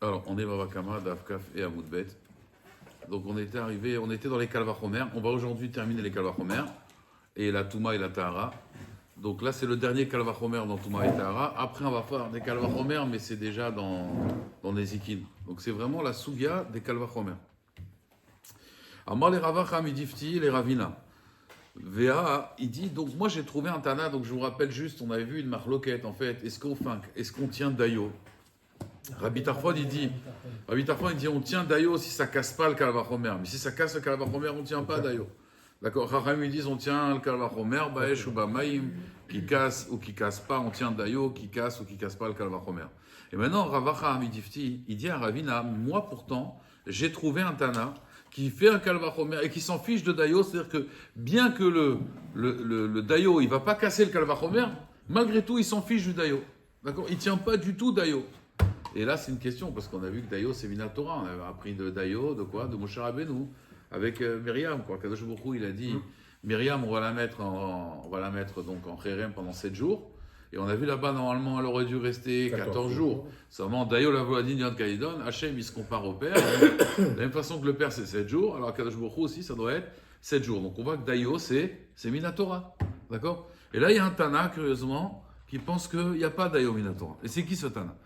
Alors, on est Bavakama, Davkaf et Amoudbet. Donc, on était dans les Kalvachomer. On va aujourd'hui terminer les Kalvachomer et la Touma et la Tahara. Donc là, c'est le dernier Kalvachomer dans Touma et Tahara. Après, on va faire des Kalvachomer, mais c'est déjà dans Nezikin. Donc, c'est vraiment la Sougia des Kalvachomer. Amar les Ravacham, Idifti, les Ravina. Véa, il dit, donc moi j'ai trouvé un Tana, donc je vous rappelle juste, on avait vu une marloquette en fait. Est-ce qu'on tient Dayo? Rabbi Tarfon il dit, on tient Dayo si ça casse pas le Kalvachomer. Mais si ça casse le Kalvachomer, on tient pas Dayo. D'accord? Racham ils disent, on tient le Kalvachomer, Baesh ou Bamaim, qui casse ou qui casse pas, on tient Dayo, qui casse ou qui casse pas le Kalvachomer. Et maintenant, Ravacha Hamidifti, il dit à Ravina, moi pourtant, j'ai trouvé un Tana qui fait un Kalvachomer et qui s'en fiche de Dayo, c'est-à-dire que bien que le Dayo, il ne va pas casser le Kalvachomer, malgré tout, il s'en fiche du Dayo. D'accord? Il ne tient pas du tout Dayo. Et là, c'est une question, parce qu'on a vu que Dayo, c'est Minatora. On avait appris de Dayo, de quoi? De Moshe Rabbeinu, avec Myriam. Kadosh Baruch Hu, il a dit, Myriam, on va la mettre donc en Kherem pendant 7 jours. Et on a vu là-bas, normalement, elle aurait dû rester 14 jours. Seulement, Dayo la Voladine Yad Kaïdon, Hachem, il se compare au père. De la même façon que le père, c'est 7 jours. Alors, Kadosh Baruch Hu aussi, ça doit être 7 jours. Donc, on voit que Dayo, c'est Minatora. D'accord? Et là, il y a un Tana, curieusement, qui pense qu'il n'y a pas Dayo Minatora. Et c'est qui ce Tana?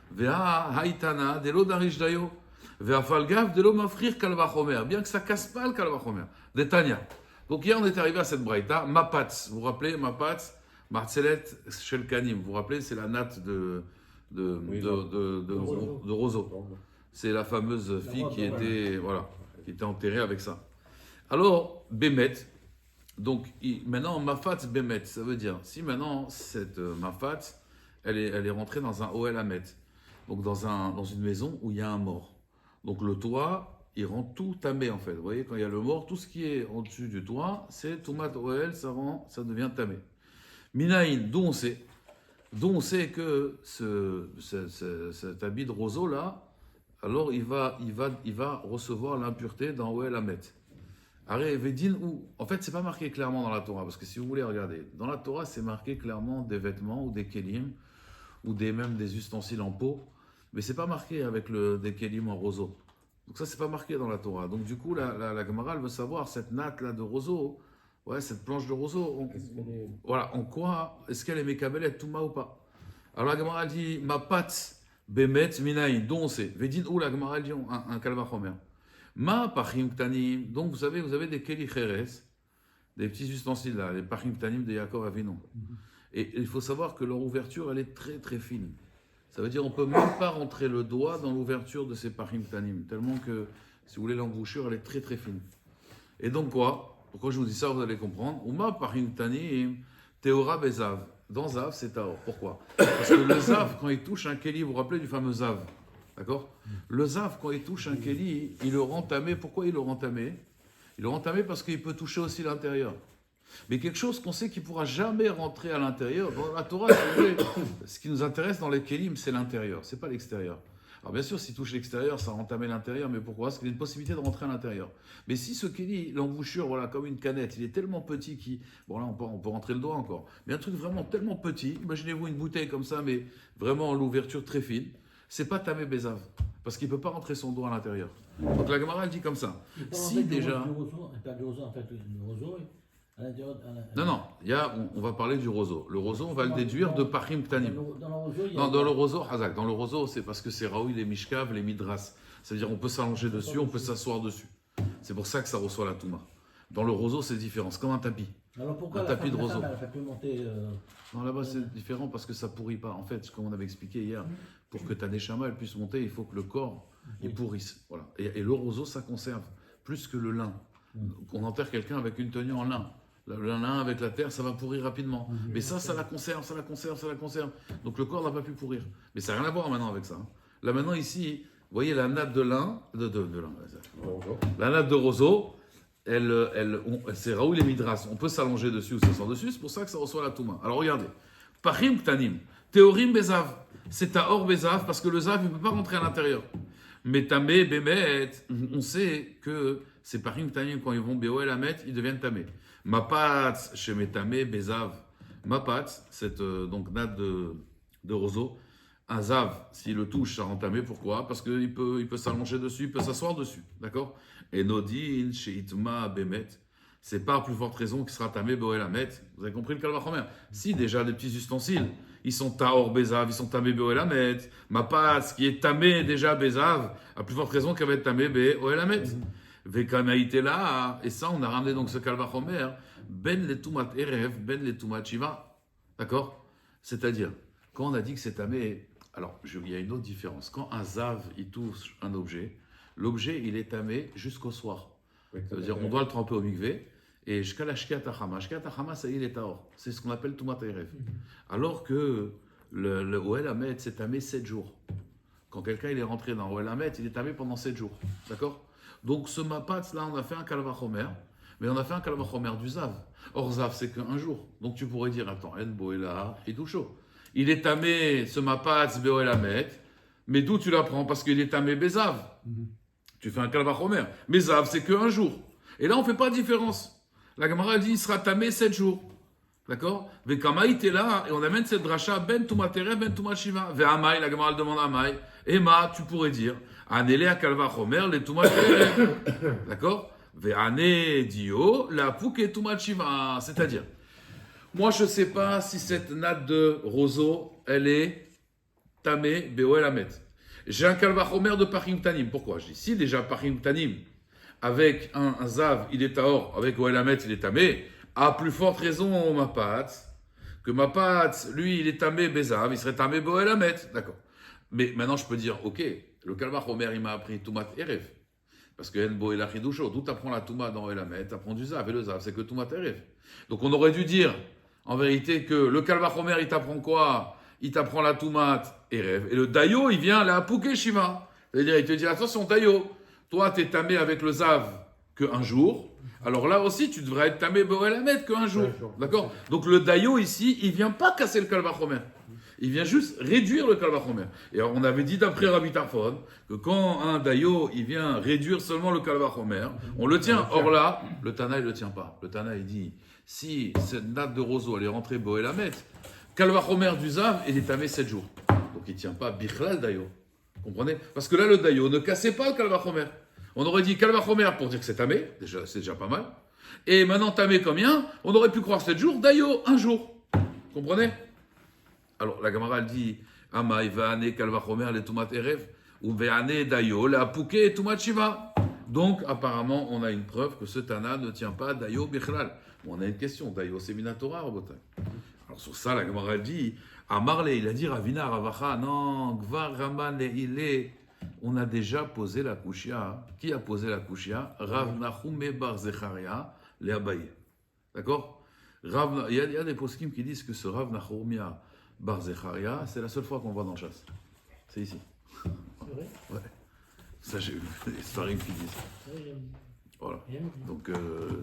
Vea Haïtana, Delo Darish Dayo. Vea Falgav, Delo Mafrir Kalvachomer. Bien que ça casse pas le Kalvachomer. Des Tanya. Donc, hier, on est arrivé à cette braïta. Mapatz. Vous vous rappelez, Mapatz? Marcelet Shelkanim, vous vous rappelez, c'est la natte de Roseau. C'est la fameuse fille qui était enterrée avec ça. Alors, Bémet, donc maintenant, Mafat Bémet, ça veut dire, si maintenant cette Mafat, elle est rentrée dans un Oel Hamet, donc dans une maison où il y a un mort. Donc le toit, il rend tout tamé en fait. Vous voyez, quand il y a le mort, tout ce qui est au-dessus du toit, c'est Toumat Oel, ça devient tamé. Minaïn, d'où on sait que cet habit de roseau là, alors il va recevoir l'impureté dans Oel Hamet. En fait, c'est pas marqué clairement dans la Torah, parce que si vous voulez regarder, dans la Torah, c'est marqué clairement des vêtements ou des kelim, ou même des ustensiles en peau, mais c'est pas marqué avec des kelim en roseau. Donc ça, c'est pas marqué dans la Torah. Donc du coup, la Gemara, elle veut savoir, cette natte là de roseau, ouais, cette planche de roseau, en quoi est-ce qu'elle est Mekabel Touma ou pas? Alors la Gemara dit, ma patte Bemet Minaïn, dont on sait. Vedin ou la Gemara dit un Kalvachomer. Ma Pachim Ktanim, donc vous avez des Keli Cheres, des petits ustensiles là, les Pachim Ktanim de Yaakov Avinu. Et il faut savoir que leur ouverture, elle est très très fine. Ça veut dire qu'on ne peut même pas rentrer le doigt dans l'ouverture de ces Pachim Ktanim, tellement que, si vous voulez, l'embouchure, elle est très très fine. Et donc quoi? Pourquoi je vous dis ça, vous allez comprendre. Uma Pachim Ktanim, Théora Bezav. Dans Zav, c'est Taor. Pourquoi? Parce que le Zav, quand il touche un Keli, vous vous rappelez du fameux Zav? D'accord? Le Zav, quand il touche un Keli, il le rend tamé. Pourquoi il le rend tamé? Il le rend tamé parce qu'il peut toucher aussi l'intérieur. Mais quelque chose qu'on sait qu'il ne pourra jamais rentrer à l'intérieur. Dans la Torah, si vous voulez, ce qui nous intéresse dans les Kelim, c'est l'intérieur, ce n'est pas l'extérieur. Alors bien sûr, s'il touche l'extérieur, ça rend tamé l'intérieur, mais pourquoi? Parce qu'il y a une possibilité de rentrer à l'intérieur. Mais si ce Keli, l'embouchure, comme une canette, il est tellement petit bon là, on peut rentrer le doigt encore. Mais un truc vraiment tellement petit, imaginez-vous une bouteille comme ça, mais vraiment l'ouverture très fine, c'est pas tamé Bézav, parce qu'il ne peut pas rentrer son doigt à l'intérieur. Donc la Gemara, elle dit comme ça. Si déjà... Non, on va parler du roseau. Le roseau, on va le déduire de Pachim Ktanim. Dans le roseau, Hazak, dans le roseau, c'est parce que c'est Raoui, les Mishkav, les Midras. C'est-à-dire, on peut s'allonger dessus, on peut s'asseoir dessus. C'est pour ça que ça reçoit la Touma. Dans le roseau, c'est différent. C'est comme un tapis. Alors pourquoi un tapis de roseau. Non, là-bas, c'est différent parce que ça pourrit pas. En fait, comme on avait expliqué hier, pour que ta Neshama elle puisse monter, il faut que le corps il pourrisse. Voilà. Et le roseau, ça conserve plus que le lin. On enterre quelqu'un avec une tenue en lin. Le lin avec la terre, ça va pourrir rapidement. Mais ça la conserve. Donc le corps n'a pas pu pourrir. Mais ça n'a rien à voir maintenant avec ça. Là maintenant ici, vous voyez la nappe de lin, la nappe de roseau, c'est Raoul et Midras. On peut s'allonger dessus ou s'asseoir dessus, c'est pour ça que ça reçoit la Touma. Alors regardez, Pachim Ktanim, Théorim Bezav, c'est à Or Bezav parce que le Zav ne peut pas rentrer à l'intérieur. Mais Tamé, Bémet, on sait que ces Pachim Ktanim, quand ils vont Béoel Hamet, ils deviennent Tamé. Mapatz, Shemetame, Bezav. Mapatz, cette donc natte de roseau, Un zav, s'il le touche, ça rend tamé. Pourquoi? Parce qu'il peut s'allonger dessus, il peut s'asseoir dessus. D'accord? Et nodin, sheitma, bemet. C'est par plus forte raison qu'il sera tamé, boelamet. Vous avez compris le kalvachomer? Si déjà les petits ustensiles, ils sont taor bezav, ils sont tamé, boelamet. Ma pâte, qui est tamé déjà bezav, à plus forte raison qu'elle va être tamé, boelamet. Vekanaïté là, et ça, on a ramené donc ce kalvachomer, ben le tumat erev, ben le tumat shiva. D'accord? C'est-à-dire, quand on a dit que c'est tamé, alors il y a une autre différence. Quand un zav, il touche un objet, l'objet, il est tamé jusqu'au soir. Ça veut dire, on doit le tremper au mikvé, et jusqu'à la shkiat hachama. Shkiat hachama, ça y est, il est taor. C'est ce qu'on appelle tumat erev. Alors que le Oel Hamet, c'est tamé 7 jours. Quand quelqu'un il est rentré dans Oel Hamet, il est tamé pendant 7 jours. D'accord? Donc ce mapatz là, on a fait un kalvachomer, mais on a fait un kalvachomer du zav. Or zav, c'est qu'un jour. Donc tu pourrais dire, attends, en boela et doucho. Il est tamé, ce mapatz beoel hamet, mais d'où tu l'apprends? Parce qu'il est tamé bezav. Tu fais un kalvachomer. Mais zav, c'est qu'un jour. Et là, on ne fait pas de différence. La Gemara dit, il sera tamé 7 jours. D'accord? Vekamaï, t'es là, et on amène cette dracha, ben tumatere, ben tumashiva. Ve'amai, la Gemara demande amai. Ema, tu pourrais dire, anele a kalvachomer, le tumatere. D'accord? Ve'ane dio, la pouke tumashiva. C'est-à-dire, moi, je ne sais pas si cette natte de roseau, elle est tamé, beoel hamet. J'ai un kalvachomer de parim tanim. Pourquoi? Je dis, si déjà parim tanim, avec un zav, il est taor, avec oel hamet, il est tamé, à plus forte raison, ma pâte, que ma pâte, lui, il est tamé bezav, il serait tamé beoel hamet. D'accord. Mais maintenant, je peux dire, ok, le kalvachomer, il m'a appris tumat erev. Parce que en boel achidusho, d'où tu apprends la touma dans oel hamet, tu apprends du zav, et le zav, c'est que tumat erev. Donc on aurait dû dire, en vérité, que le kalvachomer, il t'apprend quoi? Il t'apprend la toumat erev. Et le dayo, il vient la pouke shiva. C'est-à-dire, il te dit, attention, dayo, toi, t'es tamé avec le zav qu'un jour. Alors là aussi, tu devrais être tamé boel hamet qu'un jour. D'accord? Donc le dayo ici, il vient pas casser le kalvachomer. Il vient juste réduire le kalvachomer. Et alors, on avait dit d'après Rabbi Tarfon que quand un dayo, il vient réduire seulement le kalvachomer, on le tient. Or là, le Tana, il le tient pas. Le Tana, il dit, si cette natte de roseau, elle est rentrée boel hamet, kalvachomer du zav, il est tamé 7 jours. Donc il tient pas bichlal dayo. Comprenez? Parce que là, le dayo ne cassait pas le kalvachomer. On aurait dit kalvachomer pour dire que c'est tamé, c'est déjà pas mal. Et maintenant, tamé combien? On aurait pu croire 7 jours, dayo, 1 jour. Comprenez? Alors, la Gemara, elle dit, Amaï ve'ane kalvachomer le tumat erev, ou ve'ane dayo la pouke tumat shiva. Donc, apparemment, on a une preuve que ce Tana ne tient pas dayo bichlal. Bon, on a une question, dayo c'est minatora, Rabotai. Alors, sur ça, la Gemara, elle dit, Amarle, il a dit Ravina, Ravacha, non, Gvar Raman et on a déjà posé la kushia. Qui a posé la kushia? Rav Nachume bar Zecharia, les Abaye. D'accord? Il y a des poskim qui disent que ce Rav Nachumia bar Zecharia, c'est la seule fois qu'on voit dans le chasse. C'est ici. C'est vrai? Ouais. Ça, j'ai vu des sparring qui disent. Oui, Voilà. Donc,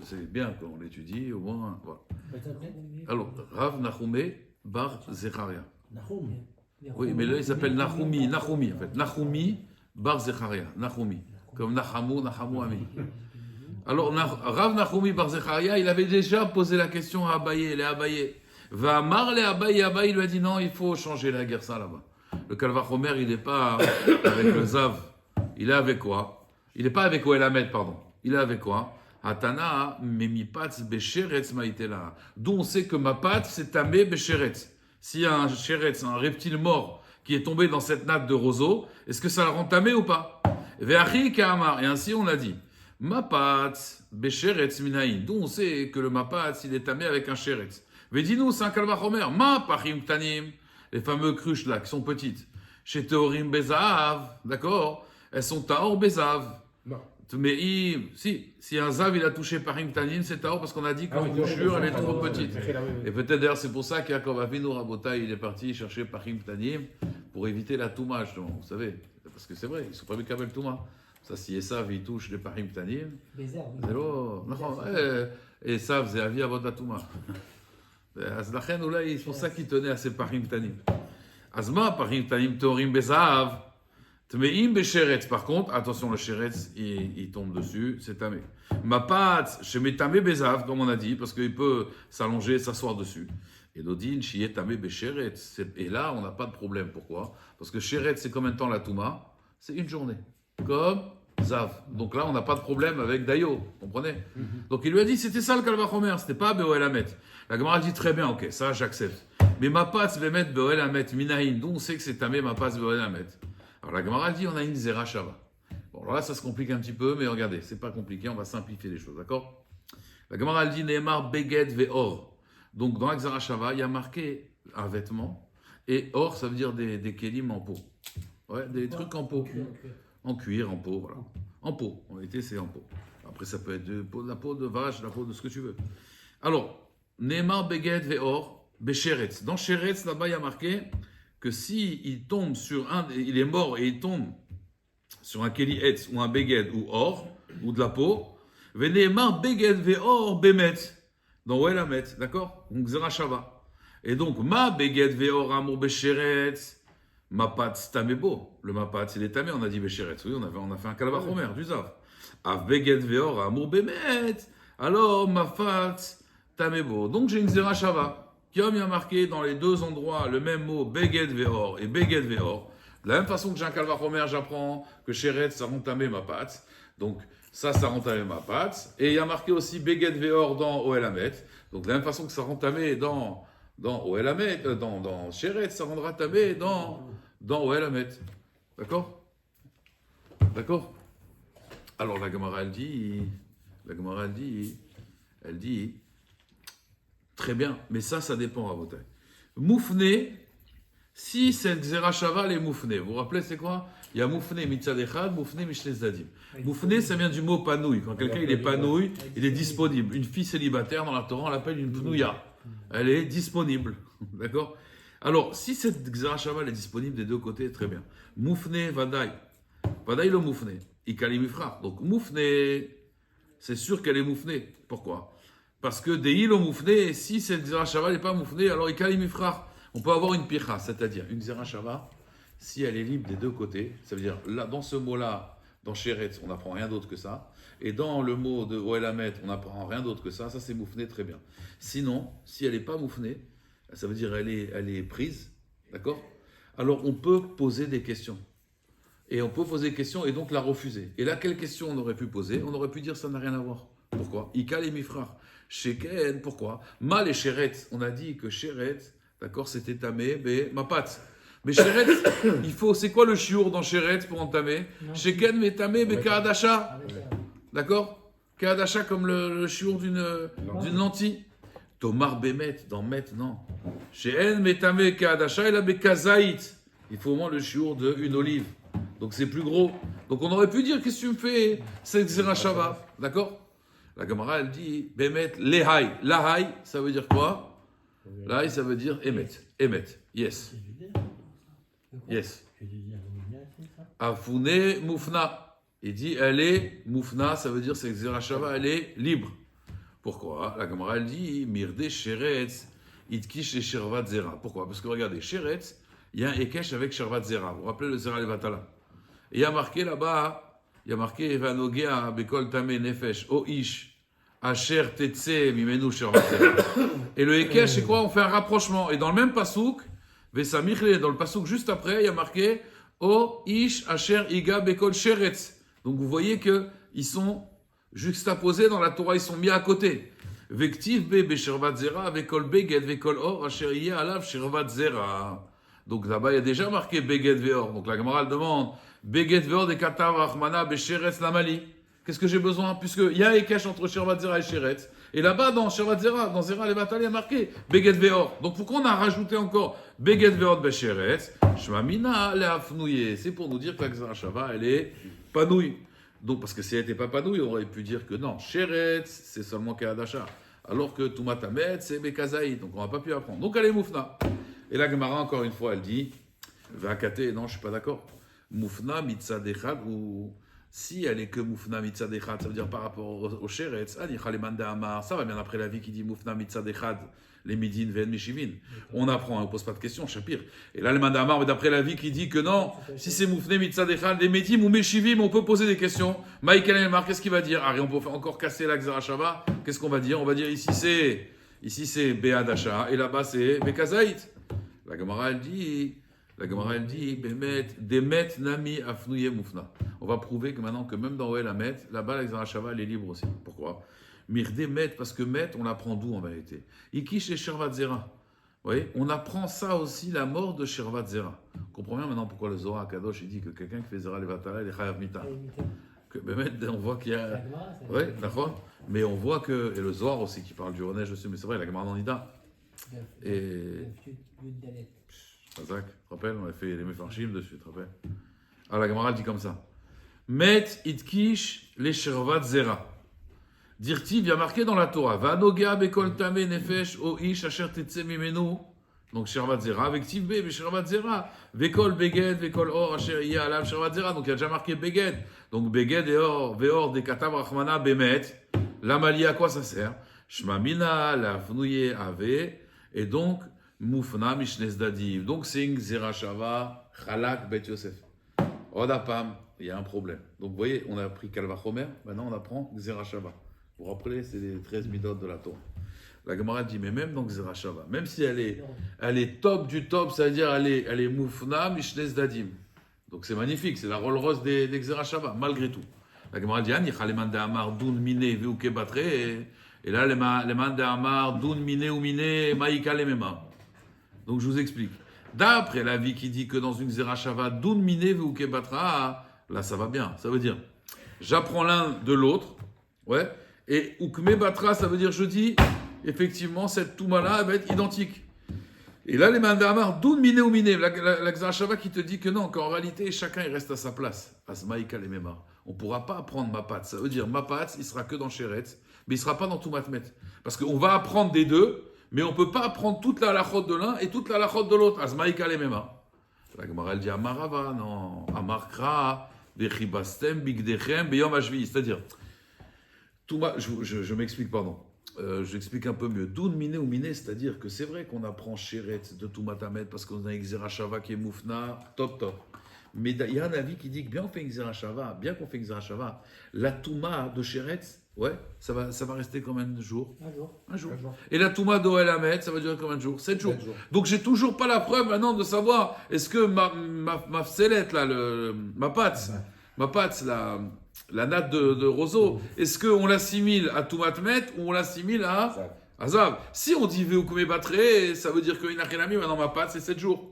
c'est bien qu'on l'étudie, au moins. Voilà. ça s'appelle Alors, Rav Nachume bar Zecharia. Nahum. Oui, mais là, il s'appelle Nahumi en fait. Nahumi bar Zecharia. Nahumi. Comme Nahamu Ami. Alors, Rav Nahumi bar Zecharia, il avait déjà posé la question à Abaye, les Abaye. Va marler Abaye, Abaye lui a dit non, il faut changer la guerre ça là-bas. Le kalvachomer, il n'est pas avec le Zav. Il est avec quoi? Il n'est pas avec Oel Hamet, pardon. Il est avec quoi? Atana, memipatz besheretz maïtela. D'où on sait que ma patte, c'est tamé besheretz. S'il y a un sheretz, un reptile mort, qui est tombé dans cette natte de roseau, est-ce que ça la rend tamé ou pas? Ve'achi ka'amar. Et ainsi on a dit. Ma patte, besheretz minaïn. D'où on sait que le mapatz, il est tamé avec un sheretz. Ve'dinu, c'est un kalvachomer. Ma pachim tanim. Les fameux cruches là, qui sont petites. Chez Teorim bezav. D'accord? Elles sont taor bezav. Non. Mais si un zav il a touché par Tanin, c'est taor parce qu'on a dit que la couchure elle est trop petite. Et peut-être d'ailleurs c'est pour ça qu'Yaakov Avinu Rabotai il est parti chercher par Tanim pour éviter la touma, justement. Vous savez, parce que c'est vrai, ils sont pas avec touma. Ça, si Esav il touche les parim Tanim, c'est l'eau. Esav c'est avi avot la touma. C'est pour ça qu'il tenait à ses parim Tanim. Azma parim Tanim teorim bezav. Tmeim besheretz. Par contre, attention, le sheretz, il tombe dessus, c'est tamé. Ma pâte, chez mes tamé bezav, comme on a dit, parce qu'il peut s'allonger, s'asseoir dessus. Et Dodin, Shiyet Tamé Besheretz. Et là, on n'a pas de problème. Pourquoi? Parce que Sheretz, c'est combien de temps la Touma? C'est une journée. Comme Zav. Donc là, on n'a pas de problème avec Dayo. Vous comprenez? Donc il lui a dit, c'était ça le Kalvachomer, c'était pas Beoel Hamet. La Gemara dit très bien, ok, ça j'accepte. Mais Mapatz Bemet Beoel Hamet, Minahin, d'où on sait que c'est Tamé Mapatz Beoel Hamet. Alors la Gemara dit, on a une Zera Shava. Bon, alors là, ça se complique un petit peu, mais regardez, c'est pas compliqué, on va simplifier les choses, d'accord? La Gemara dit, Nehemar Beged Ve'or. Donc dans la Zera Shava, il y a marqué un vêtement, et or, ça veut dire des kélim en peau. Ouais, des trucs en peau. En cuir, en peau, voilà. En peau, en été c'est en peau. Après ça peut être de la peau de vache, la peau de ce que tu veux. Alors, Neymar Beged Ve'or, Besheretz. Dans Sheretz, là-bas il y a marqué que si il tombe sur il est mort et il tombe sur un Keli Etz ou un Beged ou or, ou de la peau, Neymar Beged Ve'or Bemet. Dans Welamet, d'accord? Donc Zera Shava. Et donc, Ma Beged Ve'or Amour Besheretz. Mapatz Tamebo. Le Mapatz, il est tamé, on a dit Besheretz. Oui, on a fait un Kalvachomer, du Zav. Av Beged Ve'or Amour Bemet. Alors, Mapatz Tamebo. Donc, j'ai une Zera Shava. Comme il y a marqué dans les deux endroits le même mot Beged Ve'or et Beged Ve'or. De la même façon que j'ai un Kalvachomer, j'apprends que Sheretz, ça rend tamé Mapatz. Donc, ça rend tamé Mapatz. Et il y a marqué aussi Beged Ve'or dans Oelamet. Donc, de la même façon que ça rend tamé dans Oelamet, dans Sheretz, ça rendra tamé dans Oelamet. D'accord? D'accord? Alors la Gemara elle dit, très bien, mais ça dépend à votre avis. Moufné, si cette Xera Shava est moufné, vous vous rappelez c'est quoi? Il y a moufné mitzad echad, moufné mishlei zadim. Moufné, ça vient du mot panouille. Quand quelqu'un il est panouille, il est disponible. Une fille célibataire dans la Torah, on l'appelle une pnouya. Elle est disponible. D'accord? Alors, si cette Xera Shava est disponible des deux côtés, très bien. Moufné, Vadaï. Vadaï le moufné. Ikali mifra. Donc, moufné, c'est sûr qu'elle est moufnée. Pourquoi? Parce que Dehi le moufné, si cette Xera Shava n'est pas moufnée, alors Ikali mifra. On peut avoir une picha, c'est-à-dire une Xera Shava, si elle est libre des deux côtés, ça veut dire, là, dans ce mot-là, dans Sheretz, on n'apprend rien d'autre que ça. Et dans le mot de Oelamet, on n'apprend rien d'autre que ça. Ça, c'est moufné, très bien. Sinon, si elle n'est pas moufnée, ça veut dire elle est prise, d'accord? Alors, on peut poser des questions. Et on peut poser des questions et donc la refuser. Et là, quelle question on aurait pu poser? On aurait pu dire ça n'a rien à voir. Pourquoi? Ikal et mifrar. Sheken, pourquoi? Mal et Sheretz. On a dit que Sheretz, d'accord, c'était tamé, mais ma patte. Mais Sheretz, il faut, c'est quoi le chiour dans Sheretz pour entamer? Sheken, mais tamé, mais Kaadasha. D'accord? Kaadasha comme le chiour d'une lentille. Tomar Bemet, dans Met, non. Sheen, mais tamé, Kaadasha, et la Bekazaït. Il faut au moins le chiour d'une olive. Donc c'est plus gros. Donc on aurait pu dire, qu'est-ce que tu me fais? C'est Xera Shava. D'accord? La Gemara, elle dit, Bemet, Lehai. Lahai, ça veut dire quoi? Lahai, ça veut dire Emet. Emet, yes. Yes. Afune Moufna. Il dit, elle est Moufna, ça veut dire c'est Xera Shava, elle est libre. Pourquoi? La Gemara, elle dit, Mirde Sheretz, Itkish et Shervat Zera. Pourquoi? Parce que regardez, Sheretz, il y a un Ekesh avec Shervat Zera. Vous vous rappelez le Zera Levatala? Et il y a marqué là-bas, il y a marqué Evanogea Bekol Tame Nefesh O Ish Asher Tetse Mimenu Shervat Zera. Et le Ekesh, c'est quoi? On fait un rapprochement. Et dans le même pasouk, Vesamichle, dans le pasouk juste après, il y a marqué O Ish Asher Iga Bekol Sheretz. Donc vous voyez qu'ils sont juxtaposés dans la Torah, ils sont mis à côté. Vektiv Be Beshervat Zera Vekol Beged Vekol Or Asher Iye Alav Shervat Zera. Donc là-bas, il y a déjà marqué Beged Veor. Donc la Gemara demande Beged Veor de Katav Rachmana Besheretz Lamali. Qu'est-ce que j'ai besoin? Puisqu'il y a un Ekesh entre Shervat Zera et Sheretz. Et là-bas, dans Shervat Zera, dans Zera Levatal, il y a marqué Beged Veor. Donc pourquoi on a rajouté encore Beged Veor de Besheretz? Shmamina Leafnouye. C'est pour nous dire que la Xera Shava, elle est panouille. Donc parce que si elle n'était pas panouille, on aurait pu dire que non, Sheretz, c'est seulement Keadasha. Alors que Tumatamet, c'est Bekazaï. Donc on n'a pas pu apprendre. Donc elle est Moufna. Et la Gemara, encore une fois, elle dit Vakate, non, je ne suis pas d'accord. Moufna mitzad echad, ou si elle est que Moufna mitzad echad, ça veut dire par rapport au Sheretz, ça va bien après la vie qui dit Moufna mitzad echad, les midin, ven, meshivin. On apprend, on ne pose pas de questions, Shapir. Et là, le Mandamar, mais d'après la vie qui dit que non, si c'est Moufna mitzad echad, les medim ou meshivim, on peut poser des questions. Maïkel Elmar, qu'est-ce qu'il va dire? On peut encore casser la Xera Shava. Qu'est-ce qu'on va dire? On va dire ici Ici, c'est Be'adasha, et là-bas, c'est Bekazaït. La Gemara, elle dit, Bemet, Demet Nami Afnouye Moufna. On va prouver que maintenant, que même dans Oel Amet, là-bas, la Xerashava, elle est libre aussi. Pourquoi? Mirde Met, parce que Met, on l'apprend d'où en vérité? Ikish et Shervat Zera. Vous voyez, on apprend ça aussi, la mort de Shervat Zera. On comprend bien maintenant pourquoi le Zohar Kadosh, il dit que quelqu'un qui fait Zera Levatala, il est Chayav Mita. Que Bemet, on voit qu'il y a. Oui, d'accord. Mais on voit que. Et le Zohar aussi, qui parle du Renej aussi, mais c'est vrai, la Gemara dans Nida. Et. Razak, tu te rappelles, on a fait les Mefarshim dessus, tu te rappelles? Alors la Gemara dit comme ça. Met itkish les Shervat Zera. Dirtiv, il y a marqué dans la Torah. Vanoga bekol tame nefesh o ish asher tetse mimenu. Donc Shervat Zera. Avec Tivbe, mais Shervat Zera. Vekol beged, vekol or asher iya alav Shervat Zera. Donc il y a déjà marqué beged. Donc beged et or, veor de katav rachmana bemet. La malie à quoi ça sert? Shmamina, la fnouye ave. Et donc, moufna mishnes dadiv. Donc c'est une zerashava chalak bet Yosef. Odapam, il y a un problème. Donc vous voyez, on a appris Kalvachomer. Maintenant on apprend zerashava. Vous vous rappelez, c'est les 13 midot de la Torah. La Gemara dit, mais même dans Xerashava, même si elle est top du top, c'est-à-dire elle est moufna, mishnes dadim. Donc c'est magnifique, c'est la Rolls-Royce des Xerashava, malgré tout. La Gemara dit, Anicha le mande amar dun mine veuke batre, et là le mande amar dun mine ou mine maïka le mema. Donc je vous explique. D'après l'avis qui dit que dans une Xerashava, dun mine veuke batra, là ça va bien. Ça veut dire, j'apprends l'un de l'autre, ouais. Et Ukme Batra, ça veut dire je dis, effectivement, cette Touma-là va être identique. Et là, les Mandamar, Doun Mine ou Mine, la Xarashava qui te dit que non, qu'en réalité, chacun il reste à sa place. Asmaïka les Memar. On ne pourra pas apprendre Mapat. Ça veut dire Mapat, il sera que dans Sheretz, mais il ne sera pas dans Toumatmet. Parce qu'on va apprendre des deux, mais on ne peut pas apprendre toute la halachot de l'un et toute la halachot de l'autre. Asmaïka les Memar. La Gemara, elle dit Amarava, non, Amarkra, Bechibastem, Bigdechem, Beyom Ashvi. C'est-à-dire, je m'explique, pardon. J'explique un peu mieux. Doun miné ou miné, c'est-à-dire que c'est vrai qu'on apprend Sheret de Toumatamet parce qu'on a un Xerashava qui est Moufna, top. Mais il y a un avis qui dit que bien on fait un Xerashava, la Touma de Sheret, ouais, ça va rester combien de jours? Un jour. Et la Touma d'Oel Hamet, ça va durer combien de jours? 7 jours. Donc j'ai toujours pas la preuve maintenant de savoir est-ce que ma fselette, là, ma pâte, la natte de roseau, est-ce qu'on l'assimile à Toumatmet ou on l'assimile à Zav? Si on dit Veukume Batre, ça veut dire que Inachenami, maintenant ma pâte, c'est 7 jours.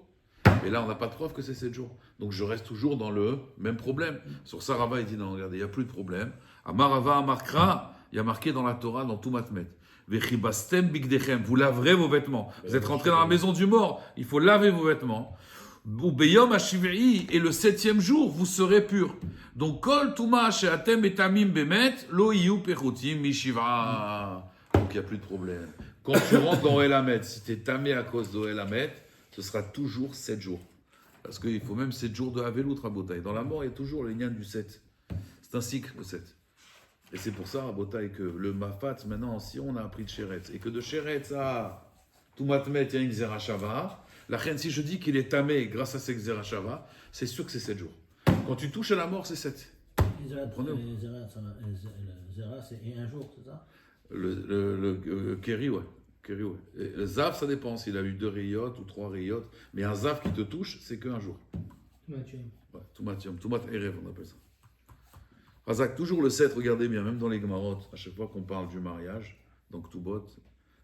Et là, on n'a pas de preuve que c'est 7 jours. Donc je reste toujours dans le même problème. Sur ça, Rava, il dit non, regardez, il n'y a plus de problème. À Marava, à Markra, il y a marqué dans la Torah, dans Toumatmet. Vechibastem bigdechem, vous laverez vos vêtements. Vous êtes rentré dans la maison du mort, il faut laver vos vêtements. Beyom Hashiv'i, et le 7e jour, vous serez purs. Donc, Kol Touma Sheatem et Tamim Bemet, Lo Iyu Pechutim Mishiva. Donc, il n'y a plus de problème. Quand tu rentres dans El Hamet, si tu es tamé à cause de El Hamet, ce sera toujours 7 jours. Parce qu'il faut même 7 jours de Havelut Rabotai. Dans la mort, il y a toujours le lien du 7. C'est un cycle, le 7. Et c'est pour ça, Rabotai, que le Mafat, maintenant, si on a appris de Sheretz, et que de Sheretz à Toumatmet, il y a une Xerashava. La reine, si je dis qu'il est tamé grâce à ces Xerashava, c'est sûr que c'est 7 jours. Quand tu touches à la mort, c'est 7. Zera, c'est un jour, c'est ça? Le Keri, ouais. Et le Zav, ça dépend s'il a eu 2 rayot ou 3 rayot. Mais un Zav qui te touche, c'est qu'un jour. Toumatium. Toumat Erev, on appelle ça. Razak, toujours le 7, regardez bien, même dans les Gemarot, à chaque fois qu'on parle du mariage, donc Toubot,